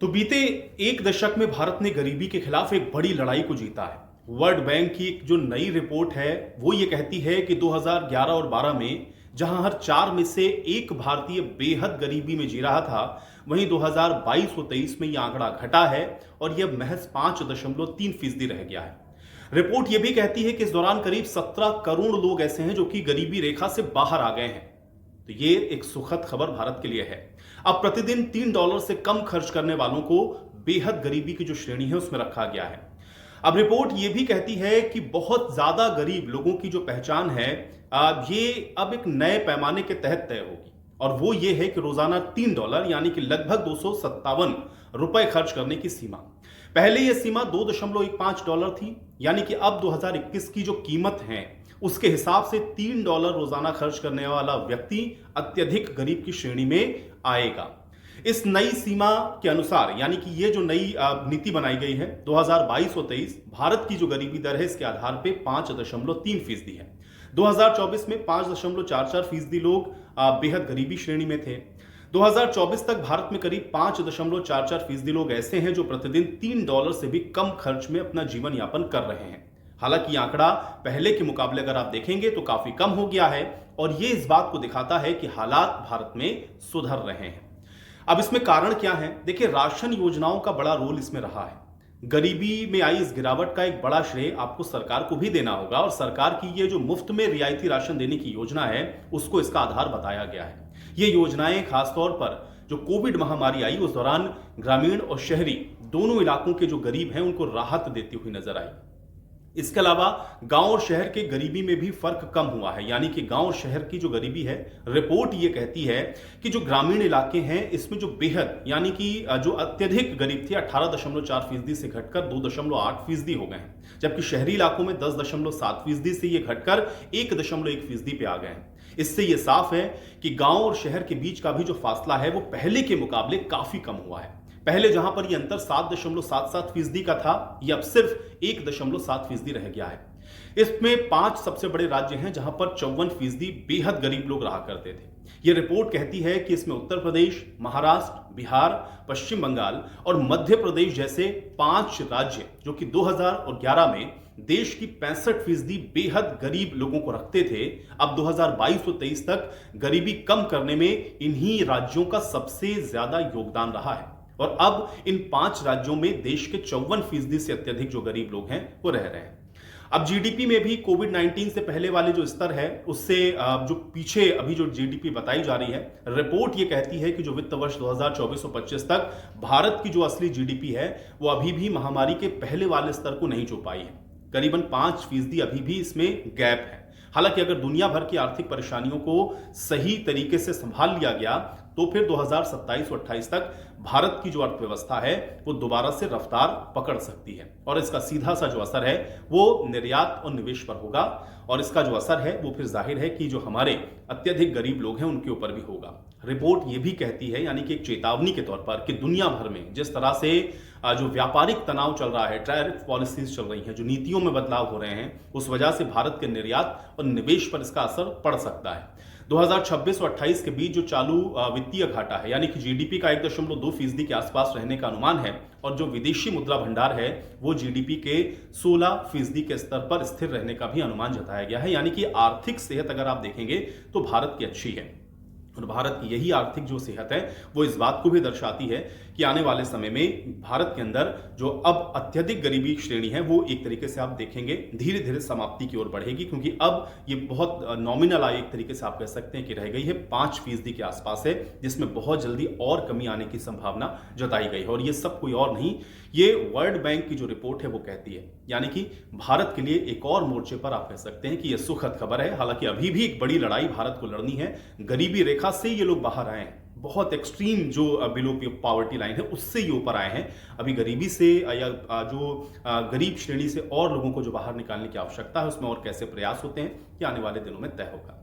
तो बीते एक दशक में भारत ने गरीबी के खिलाफ एक बड़ी लड़ाई को जीता है। वर्ल्ड बैंक की एक जो नई रिपोर्ट है वो ये कहती है कि 2011 और 12 में जहां हर 4 में से एक भारतीय बेहद गरीबी में जी रहा था, वहीं 2022 और 23 में यह आंकड़ा घटा है और यह महज 5.3% रह गया है। रिपोर्ट यह भी कहती है कि इस दौरान करीब 17 करोड़ लोग ऐसे हैं जो कि गरीबी रेखा से बाहर आ गए हैं। तो ये एक सुखद खबर भारत के लिए है। अब प्रतिदिन $3 से कम खर्च करने वालों को बेहद गरीबी की जो श्रेणी है उसमें रखा गया है। अब रिपोर्ट ये भी कहती है कि बहुत ज्यादा गरीब लोगों की जो पहचान है ये अब एक नए पैमाने के तहत तय होगी और वो ये है कि रोजाना $3 यानी कि लगभग 257 रुपए खर्च करने की सीमा। पहले यह सीमा $2.15 थी, यानी कि अब 2021 की जो कीमत है उसके हिसाब से $3 रोजाना खर्च करने वाला व्यक्ति अत्यधिक गरीब की श्रेणी में आएगा। इस नई सीमा के अनुसार, यानी कि ये जो नई नीति बनाई गई है 2022 और 23, भारत की जो गरीबी दर है इसके आधार पे 5.3% है। 2024 में 5.44% लोग बेहद गरीबी श्रेणी में थे। 2024 तक भारत में करीब 5.44% लोग ऐसे हैं जो प्रतिदिन $3 से भी कम खर्च में अपना जीवन यापन कर रहे हैं। हालांकि आंकड़ा पहले के मुकाबले अगर आप देखेंगे तो काफी कम हो गया है और यह इस बात को दिखाता है कि हालात भारत में सुधर रहे हैं। अब इसमें कारण क्या है? देखिए, राशन योजनाओं का बड़ा रोल इसमें रहा है। गरीबी में आई इस गिरावट का एक बड़ा श्रेय आपको सरकार को भी देना होगा और सरकार की ये जो मुफ्त में रियायती राशन देने की योजना है उसको इसका आधार बताया गया है। ये योजनाएं खासतौर पर जो कोविड महामारी आई उस दौरान ग्रामीण और शहरी दोनों इलाकों के जो गरीब हैं उनको राहत देती हुई नजर आई। इसके अलावा गांव और शहर के गरीबी में भी फर्क कम हुआ है, यानी कि गांव और शहर की जो गरीबी है, रिपोर्ट ये कहती है कि जो ग्रामीण इलाके हैं इसमें जो बेहद यानी कि जो अत्यधिक गरीब थे 18.4% से घटकर 2.8% हो गए हैं, जबकि शहरी इलाकों में 10.7% से ये घटकर 1.1% पे आ गए हैं। इससे ये साफ है कि गांव और शहर के बीच का भी जो फासला है वो पहले के मुकाबले काफी कम हुआ है। पहले जहां पर ये अंतर 7.77% का था, ये अब सिर्फ 1.7% रह गया है। इसमें 5 सबसे बड़े राज्य हैं जहां पर 54% बेहद गरीब लोग रहा करते थे। ये रिपोर्ट कहती है कि इसमें उत्तर प्रदेश, महाराष्ट्र, बिहार, पश्चिम बंगाल और मध्य प्रदेश जैसे 5 राज्य जो कि 2011 में देश की 65% बेहद गरीब लोगों को रखते थे, अब 2022 और 23 तक गरीबी कम करने में इन्हीं राज्यों का सबसे ज्यादा योगदान रहा है। और अब इन 5 राज्यों में देश के 54% से अत्यधिक जो गरीब लोग हैं वो रह रहे हैं। अब जीडीपी में भी कोविड-19 से पहले वाले जो स्तर है उससे जो पीछे अभी जो जीडीपी बताई जा रही है, रिपोर्ट ये कहती है कि जो वित्त वर्ष 2024 और 25 तक भारत की जो असली जीडीपी है वो अभी भी महामारी के पहले वाले स्तर को नहीं छू पाई है। करीबन 5% अभी भी इसमें गैप है। हालांकि अगर दुनिया भर की आर्थिक परेशानियों को सही तरीके से संभाल लिया गया तो फिर 2027 और 28 तक भारत की जो अर्थव्यवस्था है वो दोबारा से रफ्तार पकड़ सकती है और इसका सीधा सा जो असर है वो निर्यात और निवेश पर होगा और इसका जो असर है वो फिर जाहिर है कि जो हमारे अत्यधिक गरीब लोग हैं उनके ऊपर भी होगा। रिपोर्ट ये भी कहती है, यानी कि एक चेतावनी के तौर पर, कि दुनिया भर में जिस तरह से जो व्यापारिक तनाव चल रहा है, टैरिफ पॉलिसीज चल रही हैं, जो नीतियों में बदलाव हो रहे हैं, उस वजह से भारत के निर्यात और निवेश पर इसका असर पड़ सकता है। 2026 और 28 के बीच जो चालू वित्तीय घाटा है, यानी कि जीडीपी का 1.2% के आसपास रहने का अनुमान है और जो विदेशी मुद्रा भंडार है वो जीडीपी के 16% के स्तर पर स्थिर रहने का भी अनुमान जताया गया है। यानी कि आर्थिक सेहत अगर आप देखेंगे तो भारत की अच्छी है और भारत की यही आर्थिक जो सेहत है वो इस बात को भी दर्शाती है कि आने वाले समय में भारत के अंदर जो अब अत्यधिक गरीबी श्रेणी है वो एक तरीके से आप देखेंगे धीरे धीरे समाप्ति की ओर बढ़ेगी, क्योंकि अब ये बहुत नॉमिनल आई एक तरीके से आप कह सकते हैं कि रह गई है, 5% के आसपास है, जिसमें बहुत जल्दी और कमी आने की संभावना जताई गई है। और ये सब कोई और नहीं, ये वर्ल्ड बैंक की जो रिपोर्ट है वो कहती है। यानी कि भारत के लिए एक और मोर्चे पर आप कह सकते हैं कि यह सुखद खबर है। हालांकि अभी भी एक बड़ी लड़ाई भारत को लड़नी है। गरीबी रेखा से ये लोग बाहर आए हैं, बहुत एक्सट्रीम जो बिलो पॉवर्टी लाइन है उससे ये ऊपर आए हैं। अभी गरीबी से या जो गरीब श्रेणी से और लोगों को जो बाहर निकालने की आवश्यकता है उसमें और कैसे प्रयास होते हैं ये आने वाले दिनों में तय होगा।